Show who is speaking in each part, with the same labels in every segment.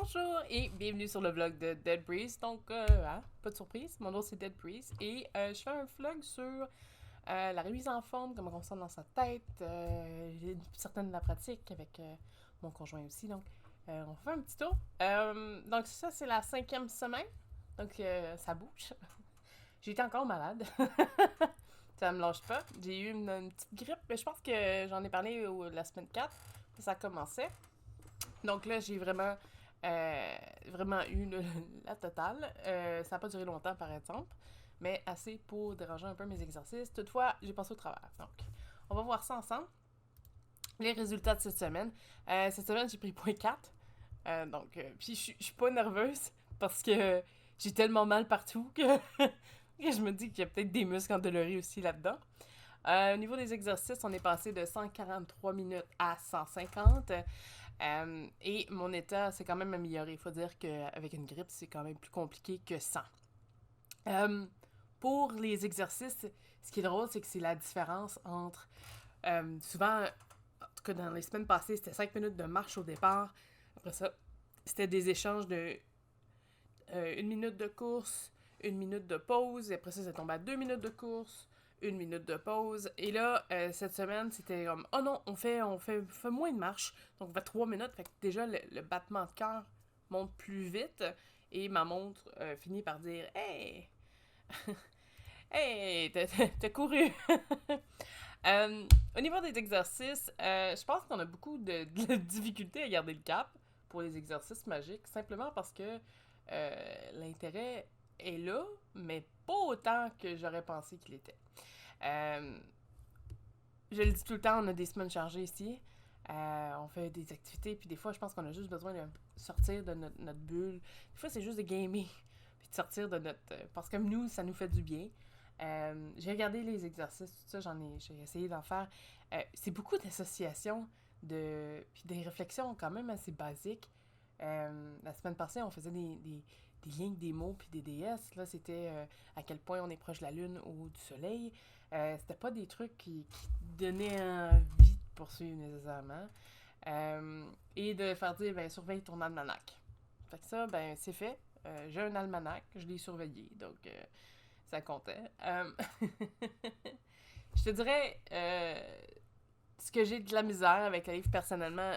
Speaker 1: Bonjour et bienvenue sur le vlog de Dead Breeze. Donc, pas de surprise, mon nom c'est Dead Breeze et je fais un vlog sur la remise en forme, comment on se sent dans sa tête, j'ai certaines de la pratique avec mon conjoint aussi. Donc, on fait un petit tour. Donc, ça, c'est la 5e semaine. Donc, ça bouge. J'ai été encore malade. Ça me lâche pas. J'ai eu une petite grippe, mais je pense que j'en ai parlé la semaine 4. Ça commençait. Donc là, j'ai vraiment eu la totale. Ça n'a pas duré longtemps, par exemple, mais assez pour déranger un peu mes exercices. Toutefois, j'ai passé au travers. Donc, on va voir ça ensemble. Les résultats de cette semaine, j'ai pris 0.4. Puis je suis pas nerveuse parce que j'ai tellement mal partout que, que je me dis qu'il y a peut-être des muscles endoloris aussi là-dedans. Au niveau des exercices, on est passé de 143 minutes à 150. Et mon état s'est quand même amélioré. Il faut dire qu'avec une grippe, c'est quand même plus compliqué que 100. Pour les exercices, ce qui est drôle, c'est que c'est la différence entre... souvent, en tout cas dans les semaines passées, c'était 5 minutes de marche au départ. Après ça, c'était des échanges de 1 minute de course, 1 minute de pause. Et après ça tombé à 2 minutes de course, 1 minute de pause. Et là, cette semaine, c'était comme, oh non, on fait moins de marche. Donc, on fait 3 minutes. Fait que déjà, le battement de cœur monte plus vite. Et ma montre finit par dire, hey, hey, t'as couru. Au niveau des exercices, je pense qu'on a beaucoup de difficultés à garder le cap pour les exercices magiques, simplement parce que l'intérêt est là, mais pas autant que j'aurais pensé qu'il était. Je le dis tout le temps, on a des semaines chargées ici. On fait des activités, puis des fois, je pense qu'on a juste besoin de sortir de notre bulle. Des fois, c'est juste de gamer, puis de sortir de notre... parce que nous, ça nous fait du bien. J'ai regardé les exercices, tout ça, j'ai essayé d'en faire. C'est beaucoup d'associations, puis des réflexions quand même assez basiques. La semaine passée, on faisait des liens avec des mots puis des déesses. Là, c'était à quel point on est proche de la Lune ou du Soleil. C'était pas des trucs qui donnaient envie de poursuivre nécessairement. Et de faire dire, ben, surveille ton almanach. Fait que ça, ben, c'est fait. J'ai un almanach, je l'ai surveillé, donc ça comptait. Je te dirais, ce que j'ai de la misère avec le livre personnellement,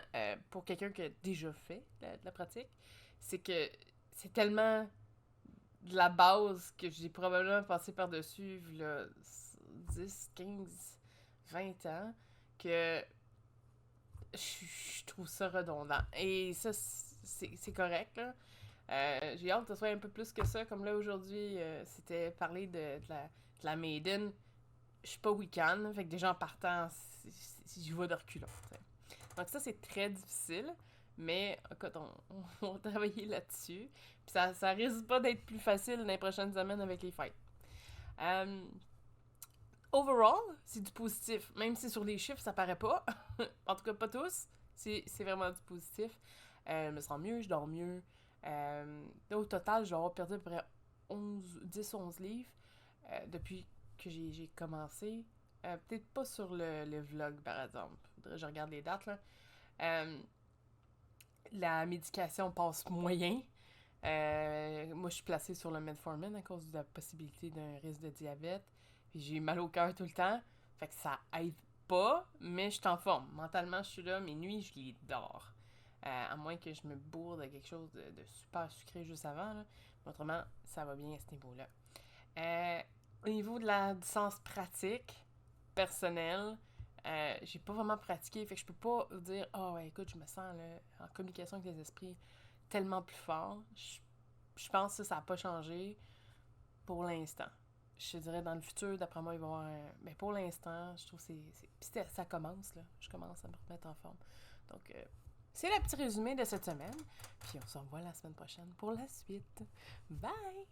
Speaker 1: pour quelqu'un qui a déjà fait de la pratique, c'est que c'est tellement de la base que j'ai probablement passé par-dessus là, 10, 15, 20 ans que je trouve ça redondant. Et ça, c'est correct, là. J'ai hâte que ce soit un peu plus que ça. Comme là, aujourd'hui, c'était parler de la Maiden. Je suis pas week-end, fait que déjà en partant, j'y vais de reculons. T'sais. Donc ça, c'est très difficile, mais écoute, on va travailler là-dessus. Puis ça risque pas d'être plus facile dans les prochaines semaines avec les fêtes. Overall, c'est du positif. Même si sur les chiffres, ça paraît pas. En tout cas, pas tous. C'est vraiment du positif. Je me sens mieux, je dors mieux. Au total, je vais avoir perdu à peu près 10-11 livres depuis que j'ai commencé. Peut-être pas sur le vlog, par exemple. Je regarde les dates, là. La médication passe moyen. Moi, je suis placée sur le metformin à cause de la possibilité d'un risque de diabète. Puis j'ai mal au cœur tout le temps. Fait que ça aide pas, mais je suis en forme. Mentalement, je suis là. Mes nuits, je les dors. À moins que je me bourre de quelque chose de super sucré juste avant. Là. Mais autrement, ça va bien à ce niveau-là. Au niveau de la distance pratique, personnelle, j'ai pas vraiment pratiqué. Fait que je peux pas dire, ouais, écoute, je me sens là, en communication avec les esprits tellement plus fort. Je pense que ça n'a pas changé pour l'instant. Je te dirais dans le futur, d'après moi, il va y avoir un... Mais pour l'instant, je trouve que Puis ça commence, là. Je commence à me remettre en forme. Donc, c'est le petit résumé de cette semaine. Puis on se revoit la semaine prochaine pour la suite. Bye!